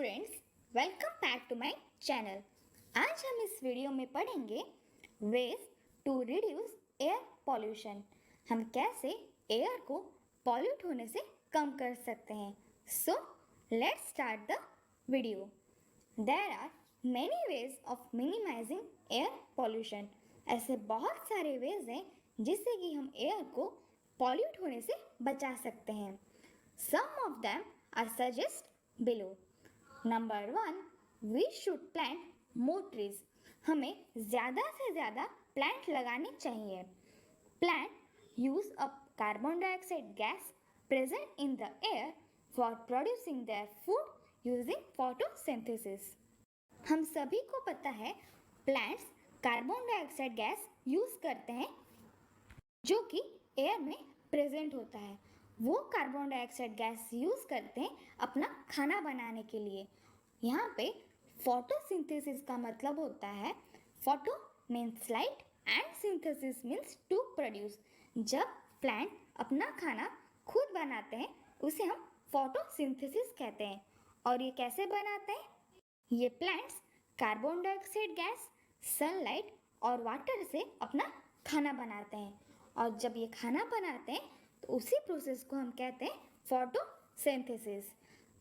Students, welcome back to my channel. आज हम इस वीडियो में पढ़ेंगे ways to reduce air pollution. हम कैसे एयर को पॉल्यूट होने से कम कर सकते हैं। So let's start the video. There are many ways of minimising air pollution. ऐसे बहुत सारे वेज हैं जिससे कि हम एयर को पॉल्यूट होने से बचा सकते हैं। Some of them are suggest below. Number 1, we should plant more trees. हमें ज़्यादा से ज़्यादा प्लांट लगाने चाहिए। Plant use up carbon dioxide gas present in the air for producing their food using photosynthesis. हम सभी को पता है plants carbon dioxide gas use करते हैं जो कि एयर में प्रेजेंट होता है। वो कार्बन डाइऑक्साइड गैस यूज करते हैं अपना खाना बनाने के लिए। यहाँ पे फोटोसिंथेसिस का मतलब होता है, photo means light and synthesis means to produce. जब प्लांट अपना खाना खुद बनाते हैं उसे हम फोटोसिंथेसिस कहते हैं। और ये कैसे बनाते हैं? ये plants carbon dioxide gas, sunlight और वाटर से अपना खाना बनाते हैं। और जब ये खाना बनाते हैं तो उसी प्रोसेस को हम कहते हैं photosynthesis.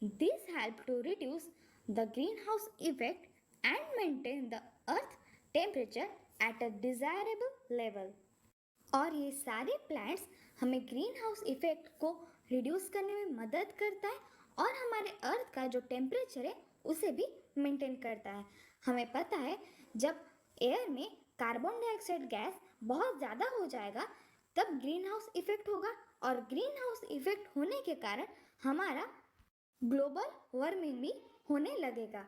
This help to reduce the green house effect and maintain the earth temperature at a desirable level. और ये सारे प्लांट्स हमें ग्रीन हाउस इफेक्ट को रिड्यूस करने में मदद करता है और हमारे अर्थ का जो टेम्परेचर है उसे भी मेंटेन करता है। हमें पता है जब एयर में कार्बन डाइऑक्साइड गैस बहुत ज़्यादा हो जाएगा तब ग्रीन हाउस इफेक्ट होगा और ग्रीन हाउस इफेक्ट होने के कारण हमारा ग्लोबल वार्मिंग भी होने लगेगा।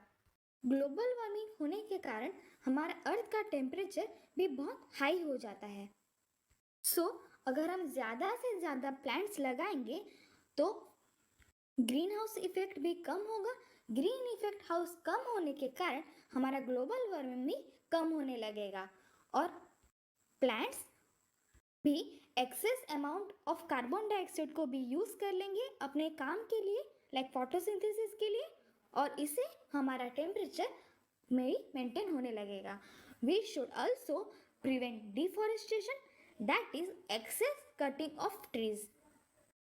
ग्लोबल वार्मिंग होने के कारण हमारा अर्थ का टेम्परेचर भी बहुत हाई हो जाता है। सो अगर हम ज़्यादा से ज़्यादा प्लांट्स लगाएंगे तो ग्रीन हाउस इफेक्ट भी कम होगा। ग्रीन इफेक्ट हाउस कम होने के कारण हमारा ग्लोबल वार्मिंग भी कम होने लगेगा और प्लांट्स भी excess amount of carbon dioxide को भी यूज़ कर लेंगे अपने काम के लिए, लाइक फोटोसिंथेसिस के लिए, और इससे हमारा टेम्परेचर में ही मेंटेन होने लगेगा। We should also prevent deforestation, that is excess cutting of trees.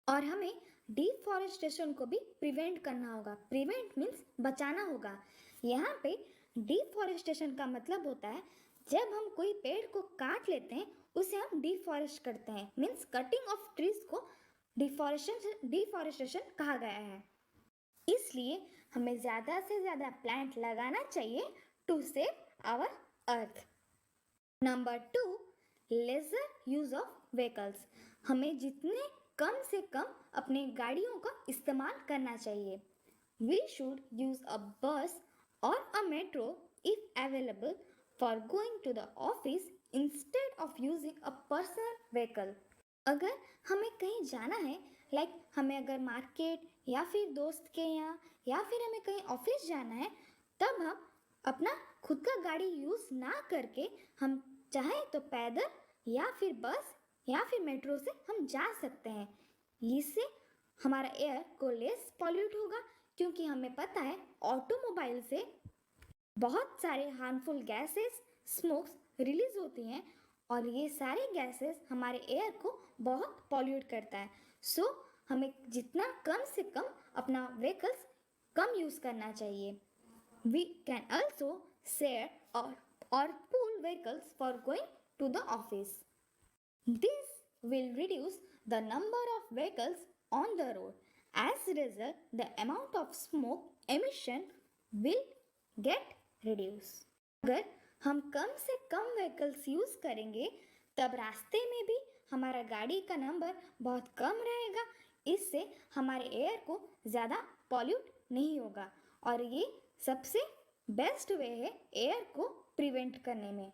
और हमें डिफॉरेस्टेशन को भी प्रिवेंट करना होगा। प्रिवेंट मीन्स बचाना होगा। यहाँ पे डिफॉरेस्टेशन का मतलब होता है जब हम कोई पेड़ को काट लेते हैं उसे हम डिफॉरेस्ट करते हैं, मीन्स कटिंग ऑफ ट्रीज को डिफॉरेस्टेशन कहा गया है। इसलिए हमें ज़्यादा से ज़्यादा प्लांट लगाना चाहिए to save our earth. Number 2, lesser use of vehicles. हमें जितने कम से कम अपने गाड़ियों का इस्तेमाल करना चाहिए। We should use a bus और a metro if available for going to the office instead of using a personal vehicle. अगर हमें कहीं जाना है, लाइक हमें अगर मार्केट या फिर दोस्त के यहाँ या फिर हमें कहीं ऑफिस जाना है, तब हम अपना खुद का गाड़ी यूज़ ना करके हम चाहे तो पैदल या फिर बस या फिर मेट्रो से हम जा सकते हैं। इससे हमारा एयर को लेस पॉल्यूट होगा क्योंकि हमें पता है ऑटोमोबाइल से बहुत सारे हार्मफुल गैसेस, स्मोक्स रिलीज होती हैं और ये सारे गैसेस हमारे एयर को बहुत पॉल्यूट करता है। सो हमें जितना कम से कम अपना व्हीकल्स कम यूज़ करना चाहिए। वी कैन ऑल्सो शेयर और pool vehicles for going to the office. This will reduce the number of vehicles on the road. As a result, the amount of smoke emission will get reduced. अगर हम कम से कम vehicles use करेंगे तब रास्ते में भी हमारा गाड़ी का नंबर बहुत कम रहेगा। इससे हमारे एयर को ज़्यादा पॉल्यूट नहीं होगा और ये सबसे बेस्ट वे है एयर को प्रिवेंट करने में।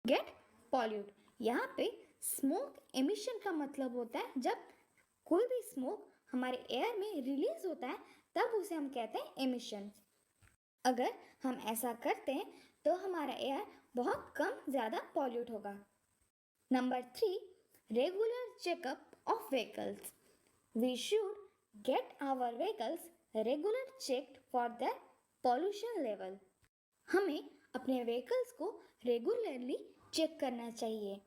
गेट पॉल्यूट, यहाँ पे स्मोक एमिशन का मतलब होता है जब कोई भी स्मोक हमारे एयर में रिलीज होता है तब उसे हम कहते हैं एमिशन। अगर हम ऐसा करते हैं तो हमारा एयर बहुत कम ज़्यादा पॉल्यूट होगा। Number 3, regular checkup of vehicles. We should get our vehicles regular checked for their pollution level. हमें अपने व्हीकल्स को रेगुलरली चेक करना चाहिए।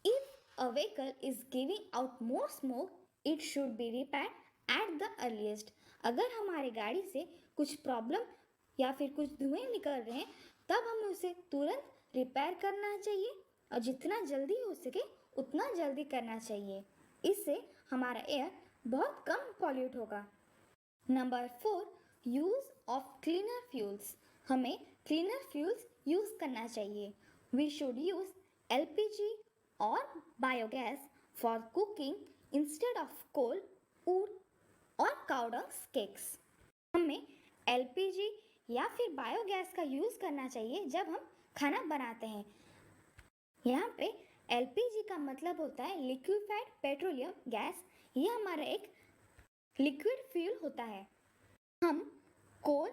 If a vehicle is giving out more smoke, it should be repaired at the earliest. अगर हमारी गाड़ी से कुछ प्रॉब्लम या फिर कुछ धुएं निकल रहे हैं, तब हमें उसे तुरंत रिपेयर करना चाहिए और जितना जल्दी हो सके उतना जल्दी करना चाहिए। इससे हमारा एयर बहुत कम पॉल्यूट होगा। Number 4, use of cleaner fuels. हमें क्लीनर फ्यूल्स यूज़ करना चाहिए। वी शुड यूज़ LPG और biogas for cooking instead of coal, wood और काउडंग केक्स। हमें LPG या फिर बायोगैस का यूज़ करना चाहिए जब हम खाना बनाते हैं। यहाँ पे LPG का मतलब होता है लिक्विफाइड पेट्रोलियम गैस। ये हमारा एक लिक्विड फ्यूल होता है। हम कोल,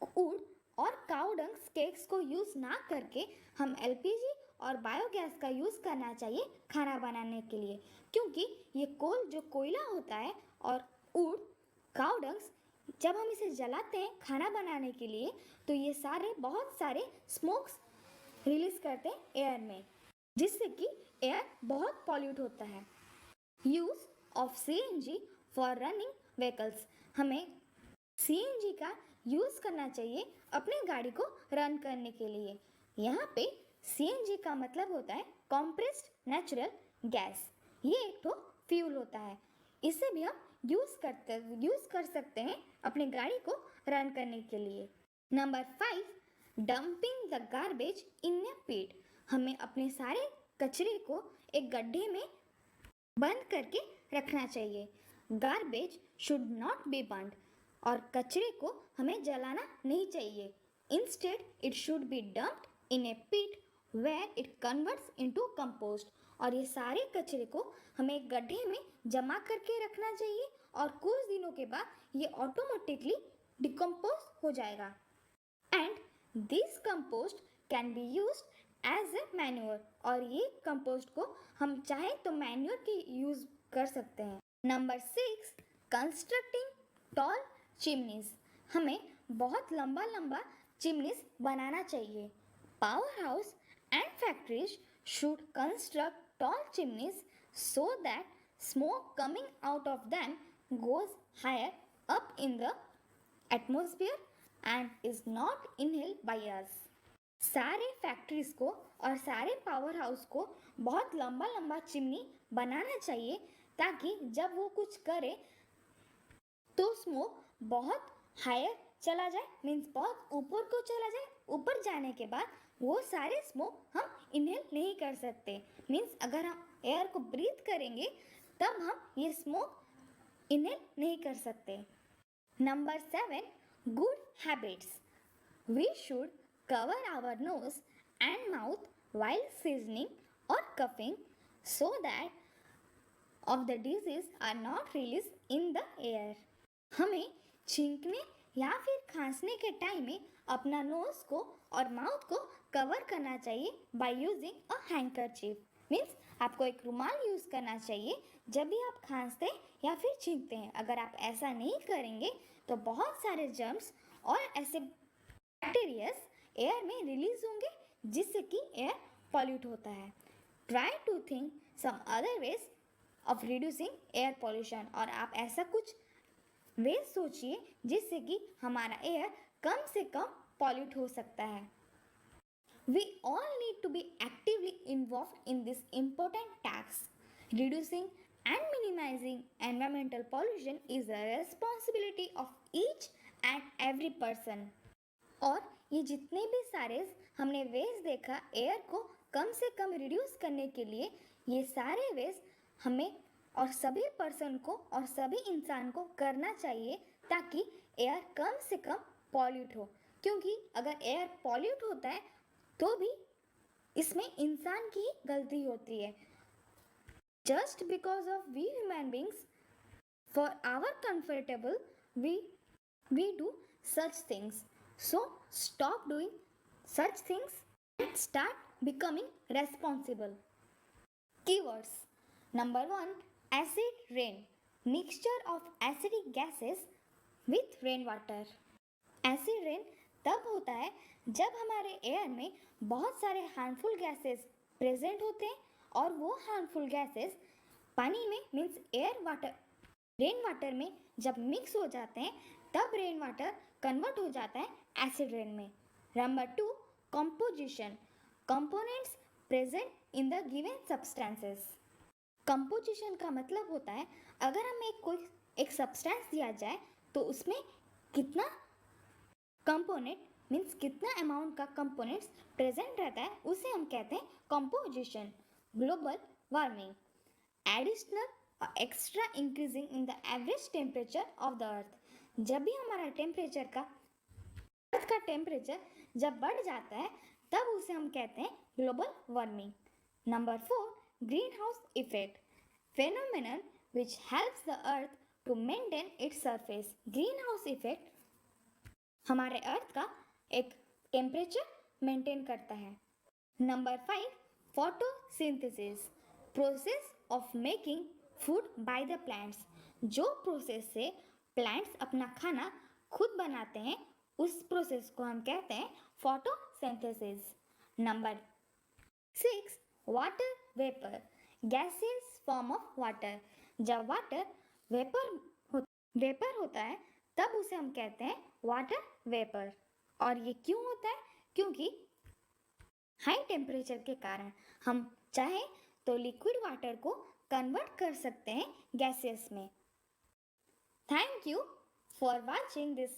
वुड और काउडंग केक्स को यूज़ ना करके हम LPG और बायोगैस का यूज़ करना चाहिए खाना बनाने के लिए, क्योंकि ये कोल जो कोयला होता है और वुड, काउडंग, जब हम इसे जलाते हैं खाना बनाने के लिए तो ये सारे बहुत सारे स्मोक्स रिलीज करते हैं एयर में, जिससे कि एयर बहुत पॉल्यूट होता है। Use of CNG for running vehicles. हमें CNG का यूज़ करना चाहिए अपनी गाड़ी को रन करने के लिए। यहाँ पे CNG का मतलब होता है कॉम्प्रेस्ड नेचुरल गैस। ये एक तो फ्यूल होता है। इसे भी हम यूज़ कर सकते हैं अपनी गाड़ी को रन करने के लिए। Number 5, dumping the garbage in a pit. हमें अपने सारे कचरे को एक गड्ढे में बंद करके रखना चाहिए। Garbage should not be burned और कचरे को हमें जलाना नहीं चाहिए। Instead it should be dumped in a pit where it converts into compost. और ये सारे कचरे को हमें एक गड्ढे में जमा करके रखना चाहिए और कुछ दिनों के बाद ये ऑटोमेटिकली डिकम्पोज हो जाएगा। And this compost can be used as a manure. और ये कंपोस्ट को हम चाहे तो मैन्योर की यूज कर सकते हैं। Number 6, constructing tall chimneys. हमें बहुत लंबा लंबा चिमनीज बनाना चाहिए। Power house and factories should construct tall chimneys so that smoke coming out of them goes higher up in the atmosphere and is not inhaled by us. सारे factories को और सारे पावर हाउस को बहुत लंबा लंबा चिमनी बनाना चाहिए ताकि जब वो कुछ करे तो स्मोक बहुत हायर चला जाए, मीन्स बहुत ऊपर को चला जाए। ऊपर जाने के बाद वो सारे स्मोक हम इनहेल नहीं कर सकते। मीन्स अगर हम एयर को ब्रीथ करेंगे तब हम ये स्मोक इनहेल नहीं कर सकते। Number 7, good habits. We should cover our nose and mouth while seasoning or coughing so that of the disease are not released in the air. हमें छींकने या फिर खांसने के टाइम में अपना नोज को और माउथ को कवर करना चाहिए by using a handkerchief. Means आपको एक रुमाल यूज़ करना चाहिए जब भी आप खांसते या फिर छींकते हैं। अगर आप ऐसा नहीं करेंगे तो बहुत सारे जर्म्स और ऐसे बैक्टीरियाज एयर में रिलीज होंगे जिससे कि एयर पॉल्यूट होता है। Try to think some other ways of reducing air pollution. और आप ऐसा कुछ वेज सोचिए जिससे कि हमारा एयर कम से कम पॉल्यूट हो सकता है। We all need to be actively involved in this important task. Reducing and minimizing environmental pollution is a responsibility of each and every person. और ये जितने भी सारे हमने वेज देखा एयर को कम से कम रिड्यूस करने के लिए, ये सारे वेज हमें और सभी पर्सन को और सभी इंसान को करना चाहिए ताकि एयर कम से कम पॉल्यूट हो। क्योंकि अगर एयर पॉल्यूट होता है तो भी इसमें इंसान की ही गलती होती है। Just because of we human beings for our comfortable we do such things. So stop doing such things and start becoming responsible. Keywords. Number 1, acid rain, mixture of acidic gases with rainwater. Acid rain तब होता है जब हमारे air में बहुत सारे harmful gases present होते हैं और वो हार्मफुल गैसेस पानी में means air water rain water में जब मिक्स हो जाते हैं तब रेन वाटर कन्वर्ट हो जाता है एसिड रेन में। Number 2, composition, components present in the given substances. Composition का मतलब होता है अगर हमें एक सब्सटेंस दिया जाए तो उसमें कितना कंपोनेंट मीन्स कितना अमाउंट का कंपोनेंट्स प्रेजेंट रहता है उसे हम कहते हैं composition. Global warming, additional extra increasing in the average temperature of the earth. जब भी हमारा अर्थ का टेम्परेचर जब बढ़ जाता है तब उसे हम कहते हैं global warming. Number 4, green house effect, phenomenon which helps the earth to maintain its surface। Green house effect हमारे अर्थ का एक टेम्परेचर मेंटेन करता है। Number 5, photosynthesis, process of making food by the plants. जो प्रोसेस से प्लांट्स अपना खाना खुद बनाते हैं उस प्रोसेस को हम कहते हैं photosynthesis. Number 6, water vapour, gaseous form of water. जब वाटर वेपर होता है तब उसे हम कहते हैं वाटर वेपर। और ये क्यों होता है? क्योंकि हाई टेम्परेचर के कारण हम चाहे तो लिक्विड वाटर को कन्वर्ट कर सकते हैं गैसेस में। Thank you for watching this.